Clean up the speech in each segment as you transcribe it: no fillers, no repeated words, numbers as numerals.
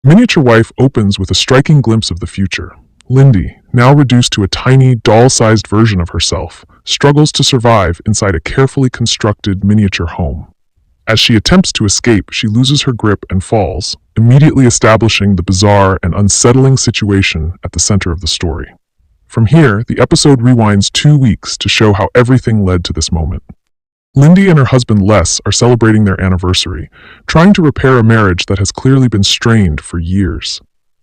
Miniature Wife opens with a striking glimpse of the future. Lindy, now reduced to a tiny, doll-sized version of herself, struggles to survive inside a carefully constructed miniature home. As she attempts to escape, she loses her grip and falls, immediately establishing the bizarre and unsettling situation at the center of the story. From here, the episode rewinds 2 weeks to show how everything led to this moment. Lindy and her husband Les are celebrating their anniversary, trying to repair a marriage that has clearly been strained for years.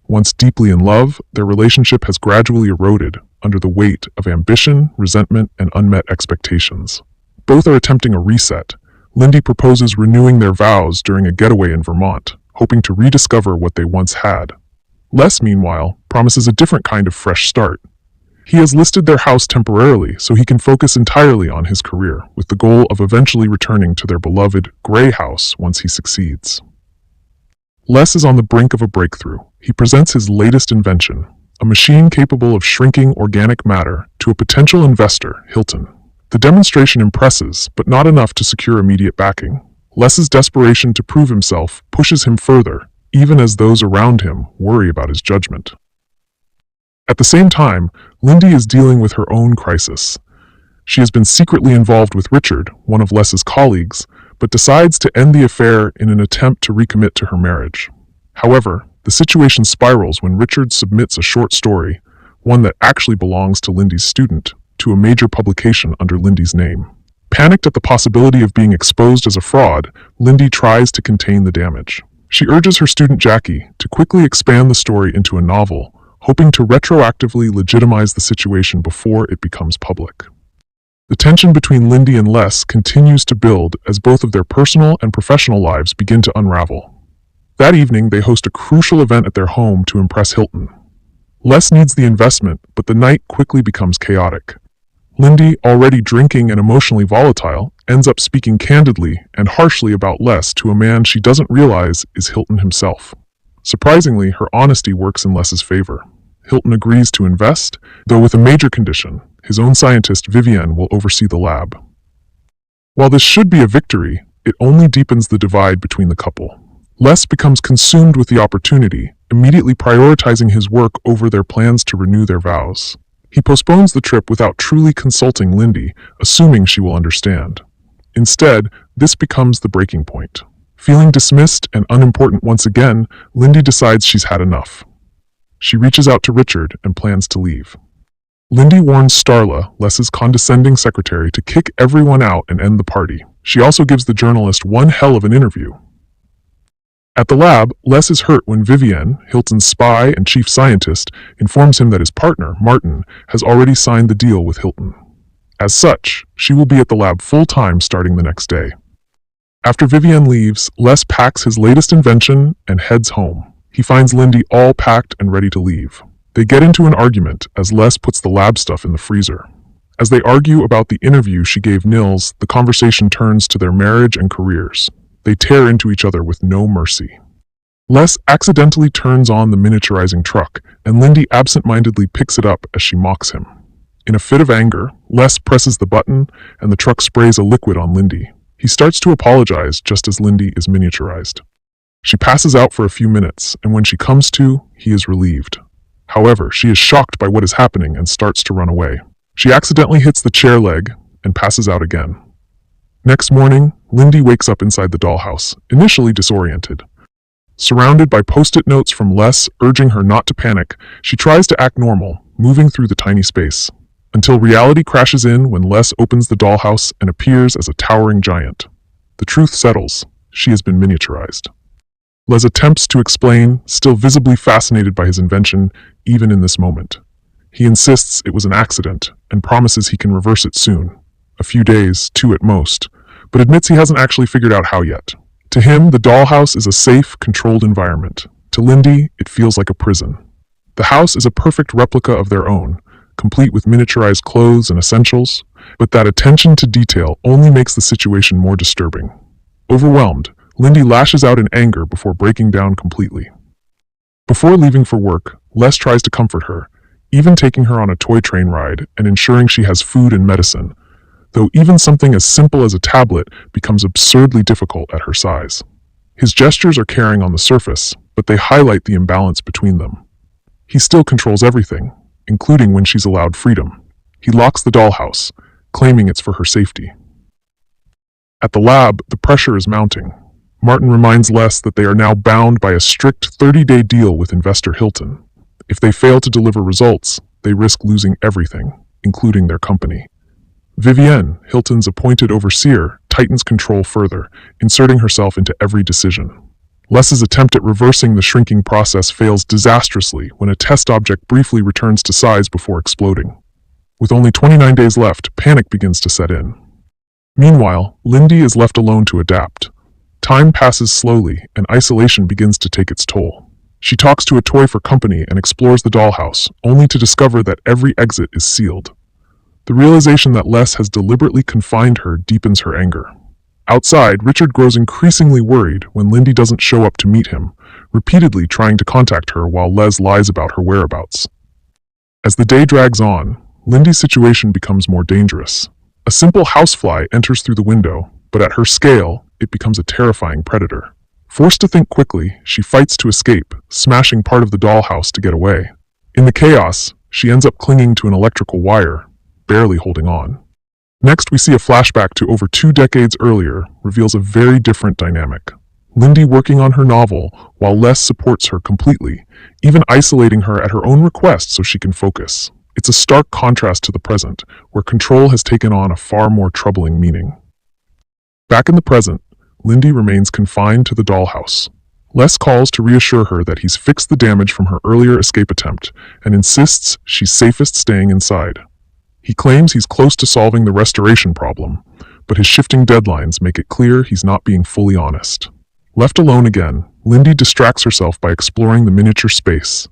Once deeply in love, their relationship has gradually eroded under the weight of ambition, resentment, and unmet expectations. Both are attempting a reset. Lindy proposes renewing their vows during a getaway in Vermont, hoping to rediscover what they once had. Les, meanwhile, promises a different kind of fresh start. He has listed their house temporarily so he can focus entirely on his career, with the goal of eventually returning to their beloved gray house once he succeeds. Les is on the brink of a breakthrough. He presents his latest invention, a machine capable of shrinking organic matter, to a potential investor, Hilton. The demonstration impresses, but not enough to secure immediate backing. Les's desperation to prove himself pushes him further, even as those around him worry about his judgment. At the same time, Lindy is dealing with her own crisis. She has been secretly involved with Richard, one of Les's colleagues, but decides to end the affair in an attempt to recommit to her marriage. However, the situation spirals when Richard submits a short story, one that actually belongs to Lindy's student, to a major publication under Lindy's name. Panicked at the possibility of being exposed as a fraud, Lindy tries to contain the damage. She urges her student Jackie to quickly expand the story into a novel, hoping to retroactively legitimize the situation before it becomes public. The tension between Lindy and Les continues to build as both of their personal and professional lives begin to unravel. That evening, they host a crucial event at their home to impress Hilton. Les needs the investment, but the night quickly becomes chaotic. Lindy, already drinking and emotionally volatile, ends up speaking candidly and harshly about Les to a man she doesn't realize is Hilton himself. Surprisingly, her honesty works in Les's favor. Hilton agrees to invest, though with a major condition: his own scientist Vivienne will oversee the lab. While this should be a victory, it only deepens the divide between the couple. Les becomes consumed with the opportunity, immediately prioritizing his work over their plans to renew their vows. He postpones the trip without truly consulting Lindy, assuming she will understand. Instead, this becomes the breaking point. Feeling dismissed and unimportant once again, Lindy decides she's had enough. She reaches out to Richard and plans to leave. Lindy warns Starla, Les's condescending secretary, to kick everyone out and end the party. She also gives the journalist one hell of an interview. At the lab, Les is hurt when Vivienne, Hilton's spy and chief scientist, informs him that his partner, Martin, has already signed the deal with Hilton. As such, she will be at the lab full-time starting the next day. After Vivienne leaves, Les packs his latest invention and heads home. He finds Lindy all packed and ready to leave. They get into an argument as Les puts the lab stuff in the freezer. As they argue about the interview she gave Nils, the conversation turns to their marriage and careers. They tear into each other with no mercy. Les accidentally turns on the miniaturizing truck, and Lindy absent-mindedly picks it up as she mocks him. In a fit of anger, Les presses the button, and the truck sprays a liquid on Lindy. He starts to apologize just as Lindy is miniaturized. She passes out for a few minutes, and when she comes to, he is relieved. However, she is shocked by what is happening and starts to run away. She accidentally hits the chair leg and passes out again. Next morning, Lindy wakes up inside the dollhouse, initially disoriented. Surrounded by post-it notes from Les urging her not to panic, she tries to act normal, moving through the tiny space, until reality crashes in when Les opens the dollhouse and appears as a towering giant. The truth settles: she has been miniaturized. Les attempts to explain, still visibly fascinated by his invention, even in this moment. He insists it was an accident and promises he can reverse it soon. A few days, 2 at most, but admits he hasn't actually figured out how yet. To him, the dollhouse is a safe, controlled environment. To Lindy, it feels like a prison. The house is a perfect replica of their own, complete with miniaturized clothes and essentials, but that attention to detail only makes the situation more disturbing. Overwhelmed, Lindy lashes out in anger before breaking down completely. Before leaving for work, Les tries to comfort her, even taking her on a toy train ride and ensuring she has food and medicine, though even something as simple as a tablet becomes absurdly difficult at her size. His gestures are caring on the surface, but they highlight the imbalance between them. He still controls everything, including when she's allowed freedom. He locks the dollhouse, claiming it's for her safety. At the lab, the pressure is mounting. Martin reminds Les that they are now bound by a strict 30-day deal with investor Hilton. If they fail to deliver results, they risk losing everything, including their company. Vivienne, Hilton's appointed overseer, tightens control further, inserting herself into every decision. Les's attempt at reversing the shrinking process fails disastrously when a test object briefly returns to size before exploding. With only 29 days left, panic begins to set in. Meanwhile, Lindy is left alone to adapt. Time passes slowly, and isolation begins to take its toll. She talks to a toy for company and explores the dollhouse, only to discover that every exit is sealed. The realization that Les has deliberately confined her deepens her anger. Outside, Richard grows increasingly worried when Lindy doesn't show up to meet him, repeatedly trying to contact her while Les lies about her whereabouts. As the day drags on, Lindy's situation becomes more dangerous. A simple housefly enters through the window, but at her scale, it becomes a terrifying predator. Forced to think quickly, she fights to escape, smashing part of the dollhouse to get away. In the chaos, she ends up clinging to an electrical wire, barely holding on. Next, we see a flashback to over 2 decades earlier, reveals a very different dynamic. Lindy working on her novel, while Les supports her completely, even isolating her at her own request so she can focus. It's a stark contrast to the present, where control has taken on a far more troubling meaning. Back in the present, Lindy remains confined to the dollhouse. Les calls to reassure her that he's fixed the damage from her earlier escape attempt, and insists she's safest staying inside. He claims he's close to solving the restoration problem, but his shifting deadlines make it clear he's not being fully honest. Left alone again, Lindy distracts herself by exploring the miniature space,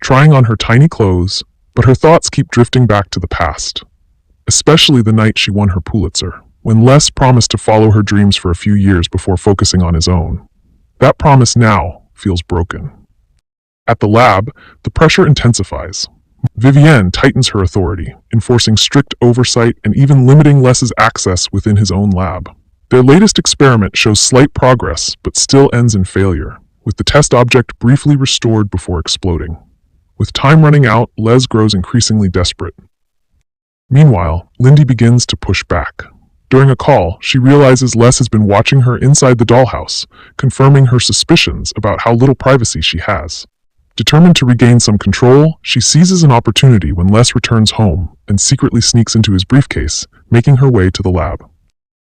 trying on her tiny clothes, but her thoughts keep drifting back to the past, especially the night she won her Pulitzer, when Les promised to follow her dreams for a few years before focusing on his own. That promise now feels broken. At the lab, the pressure intensifies. Vivienne tightens her authority, enforcing strict oversight and even limiting Les's access within his own lab. Their latest experiment shows slight progress, but still ends in failure, with the test object briefly restored before exploding. With time running out, Les grows increasingly desperate. Meanwhile, Lindy begins to push back. During a call, she realizes Les has been watching her inside the dollhouse, confirming her suspicions about how little privacy she has. Determined to regain some control, she seizes an opportunity when Les returns home and secretly sneaks into his briefcase, making her way to the lab.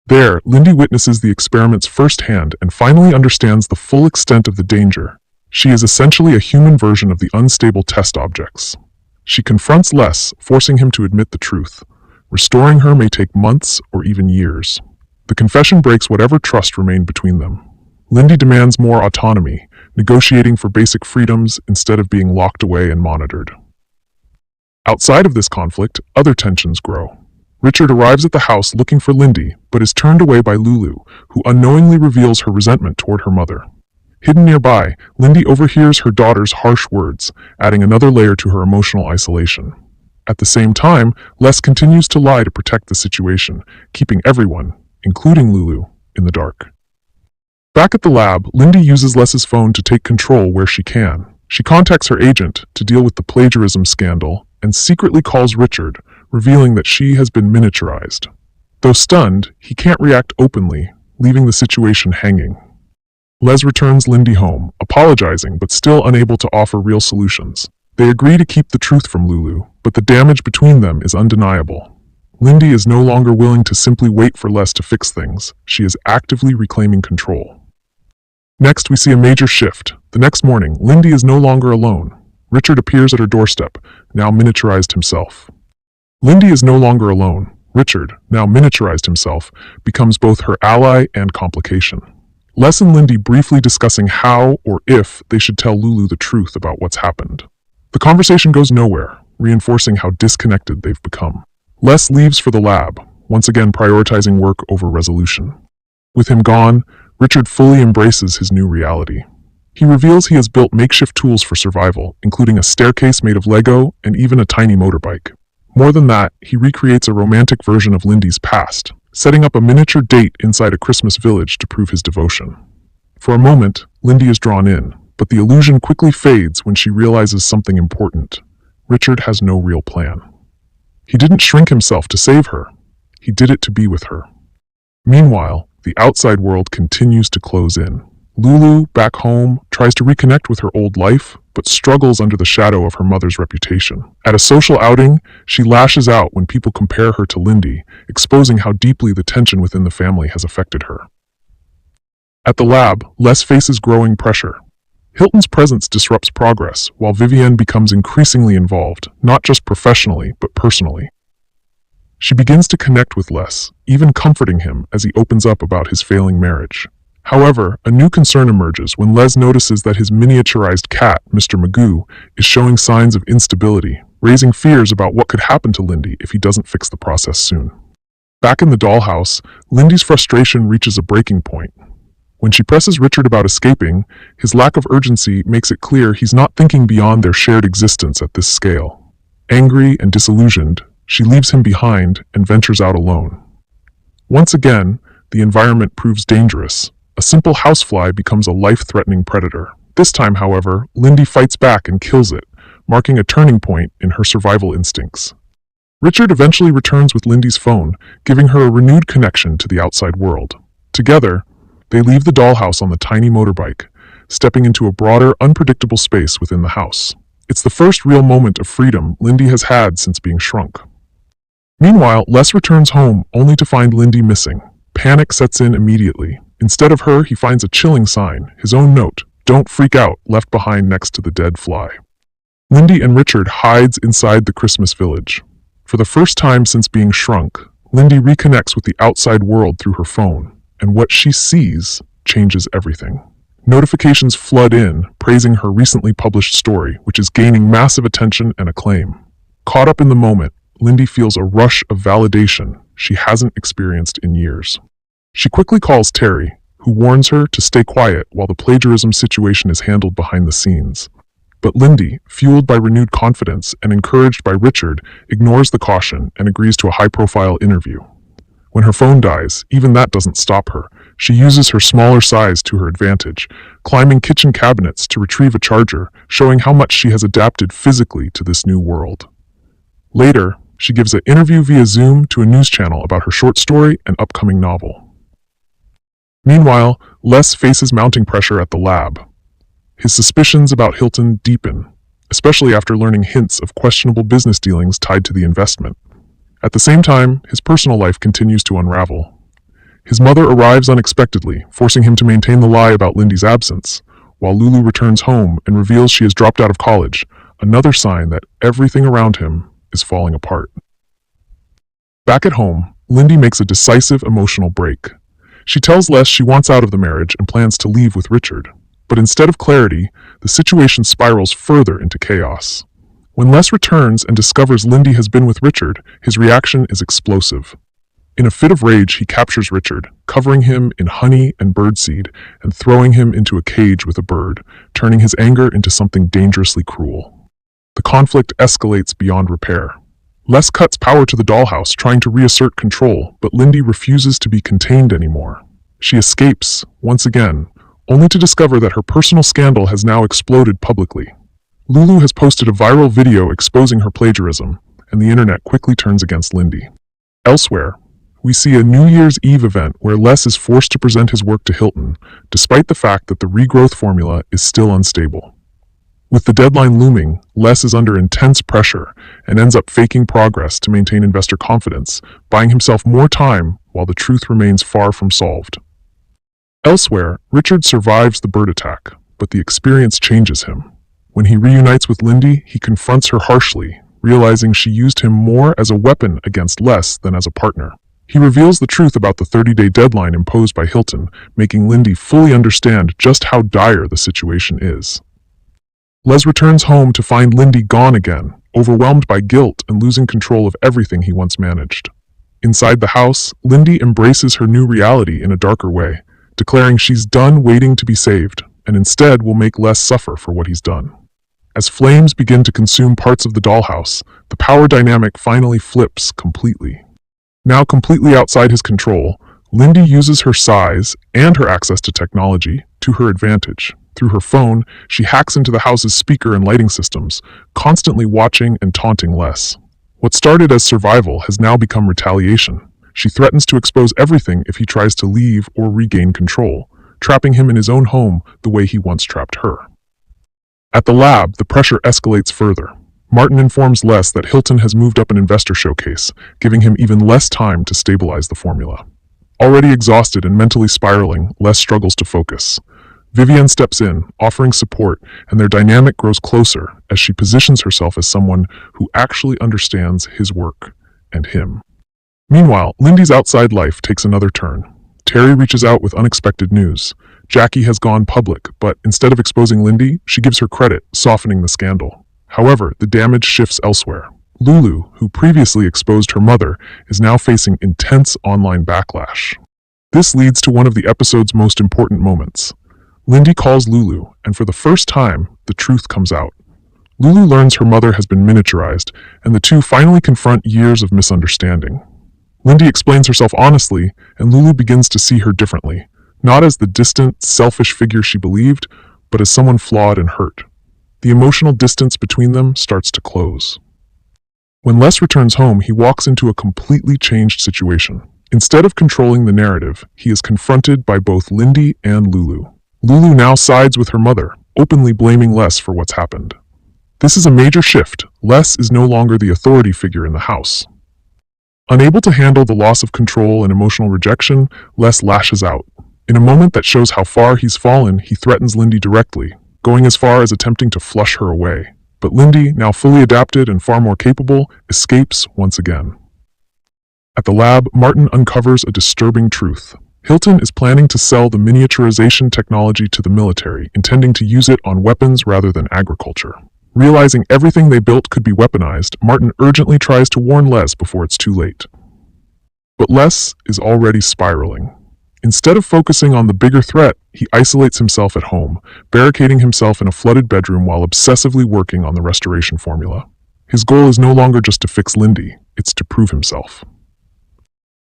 There, Lindy witnesses the experiments firsthand and finally understands the full extent of the danger. She is essentially a human version of the unstable test objects. She confronts Les, forcing him to admit the truth. Restoring her may take months or even years. The confession breaks whatever trust remained between them. Lindy demands more autonomy, negotiating for basic freedoms instead of being locked away and monitored. Outside of this conflict, other tensions grow. Richard arrives at the house looking for Lindy, but is turned away by Lulu, who unknowingly reveals her resentment toward her mother. Hidden nearby, Lindy overhears her daughter's harsh words, adding another layer to her emotional isolation. At the same time, Les continues to lie to protect the situation, keeping everyone, including Lulu, in the dark. Back at the lab, Lindy uses Les's phone to take control where she can. She contacts her agent to deal with the plagiarism scandal and secretly calls Richard, revealing that she has been miniaturized. Though stunned, he can't react openly, leaving the situation hanging. Les returns Lindy home, apologizing but still unable to offer real solutions. They agree to keep the truth from Lulu, but the damage between them is undeniable. Lindy is no longer willing to simply wait for Les to fix things. She is actively reclaiming control. Next, we see a major shift. The next morning, Lindy is no longer alone. Richard appears at her doorstep, now miniaturized himself. Lindy is no longer alone. Richard, now miniaturized himself, becomes both her ally and complication. Les and Lindy briefly discussing how or if they should tell Lulu the truth about what's happened. The conversation goes nowhere, reinforcing how disconnected they've become. Les leaves for the lab, once again prioritizing work over resolution. With him gone, Richard fully embraces his new reality. He reveals he has built makeshift tools for survival, including a staircase made of Lego and even a tiny motorbike. More than that, he recreates a romantic version of Lindy's past, setting up a miniature date inside a Christmas village to prove his devotion. For a moment, Lindy is drawn in, But the illusion quickly fades when she realizes something important. Richard has no real plan. He didn't shrink himself to save her. He did it to be with her. Meanwhile, the outside world continues to close in. Lulu, back home, tries to reconnect with her old life, but struggles under the shadow of her mother's reputation. At a social outing, she lashes out when people compare her to Lindy, exposing how deeply the tension within the family has affected her. At the lab, Les faces growing pressure. Hilton's presence disrupts progress, while Vivienne becomes increasingly involved, not just professionally, but personally. She begins to connect with Les, even comforting him as he opens up about his failing marriage. However, a new concern emerges when Les notices that his miniaturized cat, Mr. Magoo, is showing signs of instability, raising fears about what could happen to Lindy if he doesn't fix the process soon. Back in the dollhouse, Lindy's frustration reaches a breaking point. When she presses Richard about escaping, his lack of urgency makes it clear he's not thinking beyond their shared existence at this scale. Angry and disillusioned, she leaves him behind and ventures out alone. Once again, the environment proves dangerous. A simple housefly becomes a life-threatening predator. This time, however, Lindy fights back and kills it, marking a turning point in her survival instincts. Richard eventually returns with Lindy's phone, giving her a renewed connection to the outside world. Together, they leave the dollhouse on the tiny motorbike, stepping into a broader, unpredictable space within the house. It's the first real moment of freedom Lindy has had since being shrunk. Meanwhile, Les returns home only to find Lindy missing. Panic sets in immediately. Instead of her, he finds a chilling sign, his own note, "Don't freak out," left behind next to the dead fly. Lindy and Richard hides inside the Christmas village. For the first time since being shrunk, Lindy reconnects with the outside world through her phone, and what she sees changes everything. Notifications flood in, praising her recently published story, which is gaining massive attention and acclaim. Caught up in the moment, Lindy feels a rush of validation she hasn't experienced in years. She quickly calls Terry, who warns her to stay quiet while the plagiarism situation is handled behind the scenes. But Lindy, fueled by renewed confidence and encouraged by Richard, ignores the caution and agrees to a high-profile interview. When her phone dies, even that doesn't stop her. She uses her smaller size to her advantage, climbing kitchen cabinets to retrieve a charger, showing how much she has adapted physically to this new world. Later, she gives an interview via Zoom to a news channel about her short story and upcoming novel. Meanwhile, Les faces mounting pressure at the lab. His suspicions about Hilton deepen, especially after learning hints of questionable business dealings tied to the investment. At the same time, his personal life continues to unravel. His mother arrives unexpectedly, forcing him to maintain the lie about Lindy's absence, while Lulu returns home and reveals she has dropped out of college, another sign that everything around him is falling apart. Back at home, Lindy makes a decisive emotional break. She tells Les she wants out of the marriage and plans to leave with Richard. But instead of clarity, the situation spirals further into chaos. When Les returns and discovers Lindy has been with Richard, his reaction is explosive. In a fit of rage, he captures Richard, covering him in honey and birdseed and throwing him into a cage with a bird, turning his anger into something dangerously cruel. The conflict escalates beyond repair. Les cuts power to the dollhouse, trying to reassert control, but Lindy refuses to be contained anymore. She escapes, once again, only to discover that her personal scandal has now exploded publicly. Lulu has posted a viral video exposing her plagiarism, and the internet quickly turns against Lindy. Elsewhere, we see a New Year's Eve event where Les is forced to present his work to Hilton, despite the fact that the regrowth formula is still unstable. With the deadline looming, Les is under intense pressure and ends up faking progress to maintain investor confidence, buying himself more time while the truth remains far from solved. Elsewhere, Richard survives the bird attack, but the experience changes him. When he reunites with Lindy, he confronts her harshly, realizing she used him more as a weapon against Les than as a partner. He reveals the truth about the 30-day deadline imposed by Hilton, making Lindy fully understand just how dire the situation is. Les returns home to find Lindy gone again, overwhelmed by guilt and losing control of everything he once managed. Inside the house, Lindy embraces her new reality in a darker way, declaring she's done waiting to be saved, and instead will make Les suffer for what he's done. As flames begin to consume parts of the dollhouse, the power dynamic finally flips completely. Now completely outside his control, Lindy uses her size and her access to technology to her advantage. Through her phone, she hacks into the house's speaker and lighting systems, constantly watching and taunting Les. What started as survival has now become retaliation. She threatens to expose everything if he tries to leave or regain control, trapping him in his own home the way he once trapped her. At the lab, the pressure escalates further. Martin informs Les that Hilton has moved up an investor showcase, giving him even less time to stabilize the formula. Already exhausted and mentally spiraling, Les struggles to focus. Vivienne steps in, offering support, and their dynamic grows closer as she positions herself as someone who actually understands his work and him. Meanwhile, Lindy's outside life takes another turn. Terry reaches out with unexpected news. Jackie has gone public, but instead of exposing Lindy, she gives her credit, softening the scandal. However, the damage shifts elsewhere. Lulu, who previously exposed her mother, is now facing intense online backlash. This leads to one of the episode's most important moments. Lindy calls Lulu, and for the first time, the truth comes out. Lulu learns her mother has been miniaturized, and the two finally confront years of misunderstanding. Lindy explains herself honestly, and Lulu begins to see her differently, not as the distant, selfish figure she believed, but as someone flawed and hurt. The emotional distance between them starts to close. When Les returns home, he walks into a completely changed situation. Instead of controlling the narrative, he is confronted by both Lindy and Lulu. Lulu now sides with her mother, openly blaming Les for what's happened. This is a major shift. Les is no longer the authority figure in the house. Unable to handle the loss of control and emotional rejection, Les lashes out. In a moment that shows how far he's fallen, he threatens Lindy directly, going as far as attempting to flush her away. But Lindy, now fully adapted and far more capable, escapes once again. At the lab, Martin uncovers a disturbing truth. Hilton is planning to sell the miniaturization technology to the military, intending to use it on weapons rather than agriculture. Realizing everything they built could be weaponized, Martin urgently tries to warn Les before it's too late. But Les is already spiraling. Instead of focusing on the bigger threat, he isolates himself at home, barricading himself in a flooded bedroom while obsessively working on the restoration formula. His goal is no longer just to fix Lindy, it's to prove himself.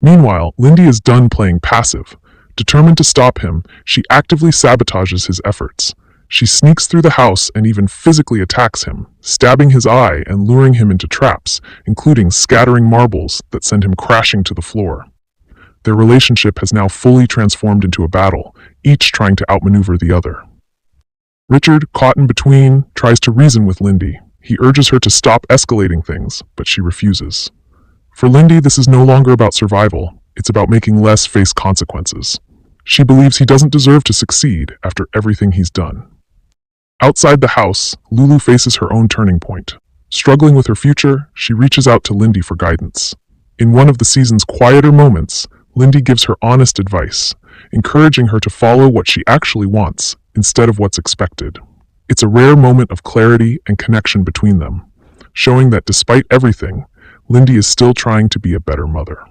Meanwhile, Lindy is done playing passive. Determined to stop him, she actively sabotages his efforts. She sneaks through the house and even physically attacks him, stabbing his eye and luring him into traps, including scattering marbles that send him crashing to the floor. Their relationship has now fully transformed into a battle, each trying to outmaneuver the other. Richard, caught in between, tries to reason with Lindy. He urges her to stop escalating things, but she refuses. For Lindy, this is no longer about survival, it's about making Les face consequences. She believes he doesn't deserve to succeed after everything he's done. Outside the house, Lulu faces her own turning point. Struggling with her future, she reaches out to Lindy for guidance. In one of the season's quieter moments, Lindy gives her honest advice, encouraging her to follow what she actually wants instead of what's expected. It's a rare moment of clarity and connection between them, showing that despite everything, Lindy is still trying to be a better mother.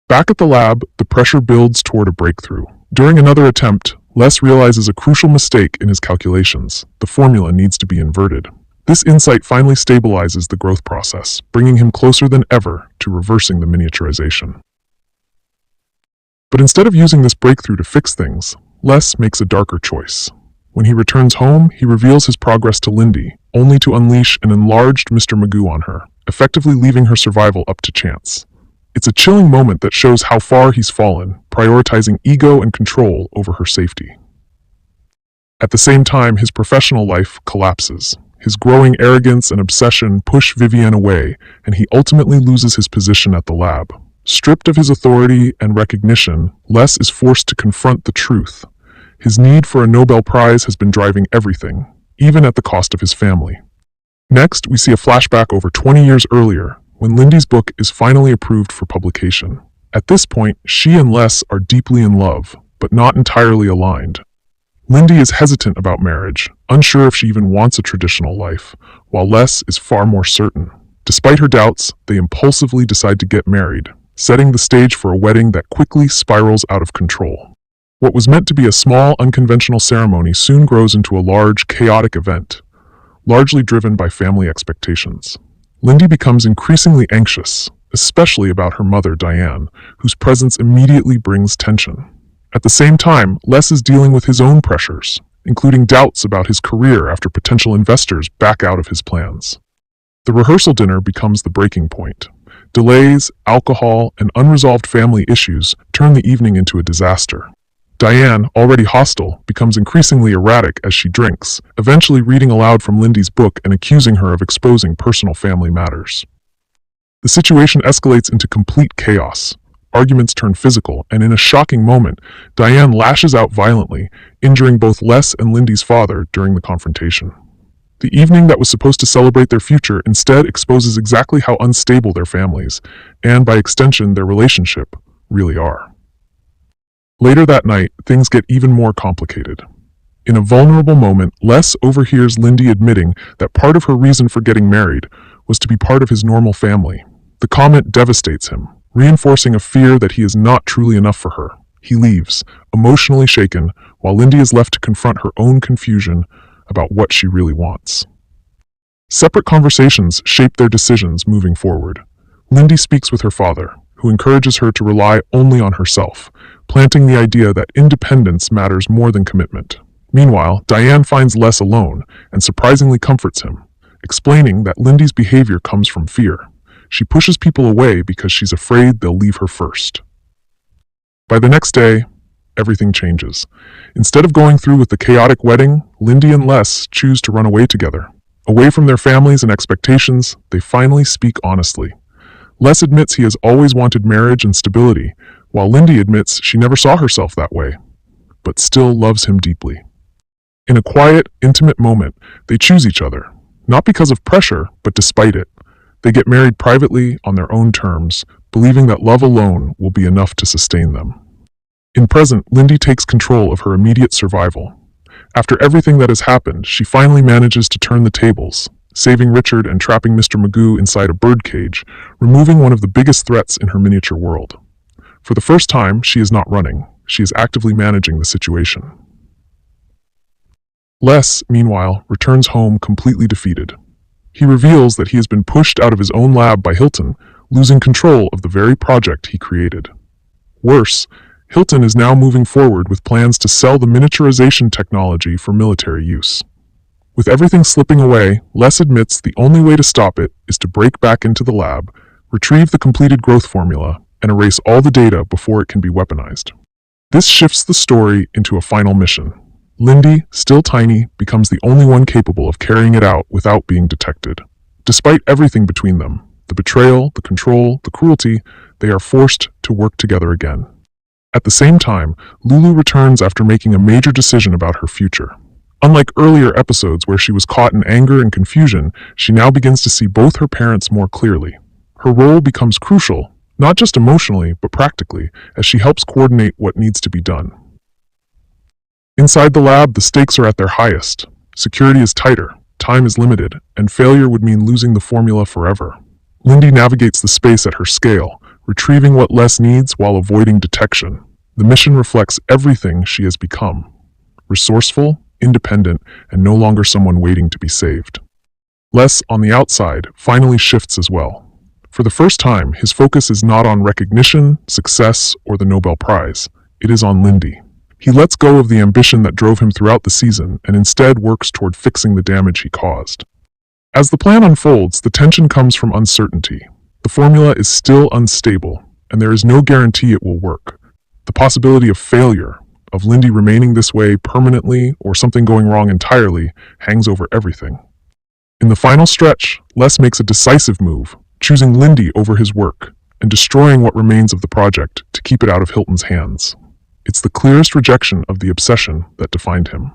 Back at the lab, the pressure builds toward a breakthrough. During another attempt, Les realizes a crucial mistake in his calculations. The formula needs to be inverted. This insight finally stabilizes the growth process, bringing him closer than ever to reversing the miniaturization. But instead of using this breakthrough to fix things, Les makes a darker choice. When he returns home, he reveals his progress to Lindy, only to unleash an enlarged Mr. Magoo on her, effectively leaving her survival up to chance. It's a chilling moment that shows how far he's fallen, prioritizing ego and control over her safety. At the same time, his professional life collapses. His growing arrogance and obsession push Vivienne away, and he ultimately loses his position at the lab. Stripped of his authority and recognition, Les is forced to confront the truth. His need for a Nobel Prize has been driving everything, even at the cost of his family. Next, we see a flashback over 20 years earlier, when Lindy's book is finally approved for publication. At this point, she and Les are deeply in love, but not entirely aligned. Lindy is hesitant about marriage, unsure if she even wants a traditional life, while Les is far more certain. Despite her doubts, they impulsively decide to get married, setting the stage for a wedding that quickly spirals out of control. What was meant to be a small, unconventional ceremony soon grows into a large, chaotic event, largely driven by family expectations. Lindy becomes increasingly anxious, especially about her mother, Diane, whose presence immediately brings tension. At the same time, Les is dealing with his own pressures. including doubts about his career after potential investors back out of his plans. The rehearsal dinner becomes the breaking point. Delays, alcohol, and unresolved family issues turn the evening into a disaster. Diane, already hostile, becomes increasingly erratic as she drinks, eventually reading aloud from Lindy's book and accusing her of exposing personal family matters. The situation escalates into complete chaos. Arguments turn physical, and in a shocking moment, Diane lashes out violently, injuring both Les and Lindy's father during the confrontation. The evening that was supposed to celebrate their future instead exposes exactly how unstable their families, and by extension their relationship, really are. Later that night, things get even more complicated. In a vulnerable moment, Les overhears Lindy admitting that part of her reason for getting married was to be part of his normal family. The comment devastates him, reinforcing a fear that he is not truly enough for her. He leaves, emotionally shaken, while Lindy is left to confront her own confusion about what she really wants. Separate conversations shape their decisions moving forward. Lindy speaks with her father, who encourages her to rely only on herself, planting the idea that independence matters more than commitment. Meanwhile, Diane finds Les alone and surprisingly comforts him, explaining that Lindy's behavior comes from fear. She pushes people away because she's afraid they'll leave her first. By the next day, everything changes. Instead of going through with the chaotic wedding, Lindy and Les choose to run away together. Away from their families and expectations, they finally speak honestly. Les admits he has always wanted marriage and stability, while Lindy admits she never saw herself that way, but still loves him deeply. In a quiet, intimate moment, they choose each other, not because of pressure, but despite it. They get married privately on their own terms, believing that love alone will be enough to sustain them. In present, Lindy takes control of her immediate survival. After everything that has happened, she finally manages to turn the tables, saving Richard and trapping Mr. Magoo inside a birdcage, removing one of the biggest threats in her miniature world. For the first time, she is not running. She is actively managing the situation. Les, meanwhile, returns home completely defeated. He reveals that he has been pushed out of his own lab by Hilton, losing control of the very project he created. Worse, Hilton is now moving forward with plans to sell the miniaturization technology for military use. With everything slipping away, Les admits the only way to stop it is to break back into the lab, retrieve the completed growth formula, and erase all the data before it can be weaponized. This shifts the story into a final mission. Lindy, still tiny, becomes the only one capable of carrying it out without being detected. Despite everything between them, the betrayal, the control, the cruelty, they are forced to work together again. At the same time, Lulu returns after making a major decision about her future. Unlike earlier episodes where she was caught in anger and confusion, she now begins to see both her parents more clearly. Her role becomes crucial, not just emotionally, but practically, as she helps coordinate what needs to be done. Inside the lab, the stakes are at their highest. Security is tighter, time is limited, and failure would mean losing the formula forever. Lindy navigates the space at her scale, retrieving what Les needs while avoiding detection. The mission reflects everything she has become: resourceful, independent, and no longer someone waiting to be saved. Les, on the outside, finally shifts as well. For the first time, his focus is not on recognition, success, or the Nobel Prize. It is on Lindy. He lets go of the ambition that drove him throughout the season and instead works toward fixing the damage he caused. As the plan unfolds, the tension comes from uncertainty. The formula is still unstable, and there is no guarantee it will work. The possibility of failure, of Lindy remaining this way permanently or something going wrong entirely, hangs over everything. In the final stretch, Les makes a decisive move, choosing Lindy over his work, and destroying what remains of the project to keep it out of Hilton's hands. It's the clearest rejection of the obsession that defined him.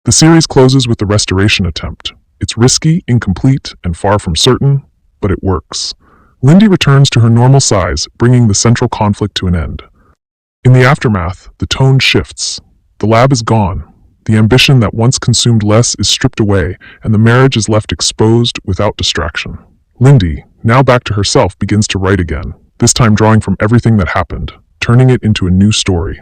The series closes with the restoration attempt. It's risky, incomplete, and far from certain, but it works. Lindy returns to her normal size, bringing the central conflict to an end. In the aftermath, the tone shifts. The lab is gone. The ambition that once consumed Les is stripped away, and the marriage is left exposed without distraction. Lindy, now back to herself, begins to write again, this time drawing from everything that happened, turning it into a new story.